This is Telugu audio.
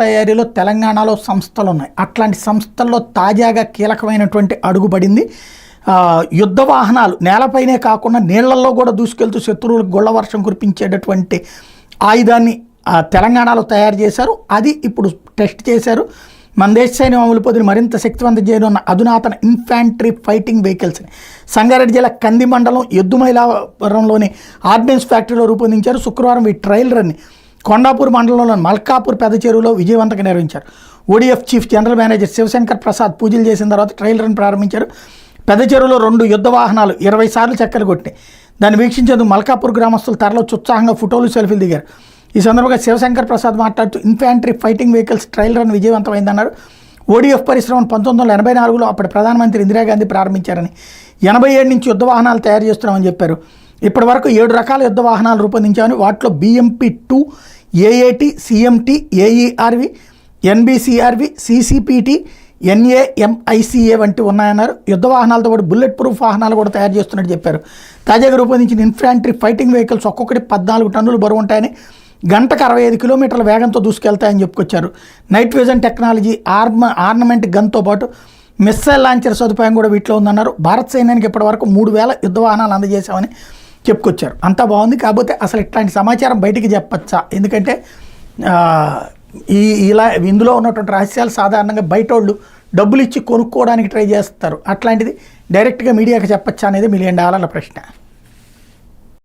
తయారీలో తెలంగాణలో సంస్థలు ఉన్నాయి. అట్లాంటి సంస్థల్లో తాజాగా కీలకమైనటువంటి అడుగుపడింది. యుద్ధ వాహనాలు నేలపైనే కాకుండా నీళ్లలో కూడా దూసుకెళ్తూ శత్రువులకు గొళ్ళ వర్షం కురిపించేటటువంటి ఆయుధాన్ని తెలంగాణలో తయారు చేశారు. అది ఇప్పుడు టెస్ట్ చేశారు. మన దేశ సైన్యం అమలు పొందిన మరింత శక్తివంతం చేయనున్న అధునాతన ఇన్ఫాంట్రీ ఫైటింగ్ వెహికల్స్ని సంగారెడ్డి జిల్లా కంది మండలం ఎద్దుమైలాపురంలోని ఆర్డినెన్స్ ఫ్యాక్టరీలో రూపొందించారు. శుక్రవారం ఈ ట్రయల్ రన్ని కొండాపూర్ మండలంలోని మల్కాపూర్ పెద్ద చెరువులో విజయవంతంగా నిర్వహించారు. ODF chief general manager Shivashankar Prasad పూజలు చేసిన తర్వాత ట్రయల్ రన్ ప్రారంభించారు. పెద్ద చెరువులో 2 యుద్ధ వాహనాలు 20 సార్లు చక్కలు కొట్టినాయి. దాన్ని వీక్షించేందుకు మల్కాపూర్ గ్రామస్తులు తరలించి ఉత్సాహంగా ఫోటోలు సెల్ఫీలు దిగారు. ఈ సందర్భంగా శివశంకర్ ప్రసాద్ మాట్లాడుతూ infantry fighting vehicles trial run విజయవంతమైందన్నారు. ఓడిఎఫ్ పరిశ్రమను 1984లో అప్పటి ప్రధానమంత్రి ఇందిరాగాంధీ ప్రారంభించారని, 87 నుంచి యుద్ధ వాహనాలు తయారు చేస్తున్నామని చెప్పారు. ఇప్పటి వరకు 7 రకాల యుద్ధ వాహనాలు రూపొందించామని, వాటిలో BMP-2, AAT, CMT, AERV, NBCRV, CCPT, NAMICA వంటి ఉన్నాయన్నారు. యుద్ధ వాహనాలతో పాటు బుల్లెట్ ప్రూఫ్ వాహనాలు కూడా తయారు చేస్తున్నట్టు చెప్పారు. తాజాగా రూపొందించిన ఇన్ఫాంట్రీ ఫైటింగ్ వెహికల్స్ ఒక్కొక్కటి 14 టన్నులు బరువు ఉంటాయని, గంటకు 65 కిలోమీటర్ల వేగంతో దూసుకెళ్తాయని చెప్పుకొచ్చారు. నైట్ విజన్ టెక్నాలజీ, ఆర్నమెంట్ గన్తో పాటు మిస్సైల్ లాంచర్ సదుపాయం కూడా వీటిలో ఉందన్నారు. భారత సైన్యానికి ఇప్పటివరకు 3000 యుద్ధ వాహనాలు అందజేశామని చెప్పుకొచ్చారు. అంతా బాగుంది. కాకపోతే అసలు ఇట్లాంటి సమాచారం బయటికి చెప్పచ్చా? ఎందుకంటే ఇందులో ఉన్నటువంటి రహస్యాలు సాధారణంగా బయట వాళ్ళు డబ్బులు ఇచ్చి కొనుక్కోవడానికి ట్రై చేస్తారు. అట్లాంటిది డైరెక్ట్గా మీడియాకి చెప్పచ్చా అనేది $1 మిలియన్ ప్రశ్న.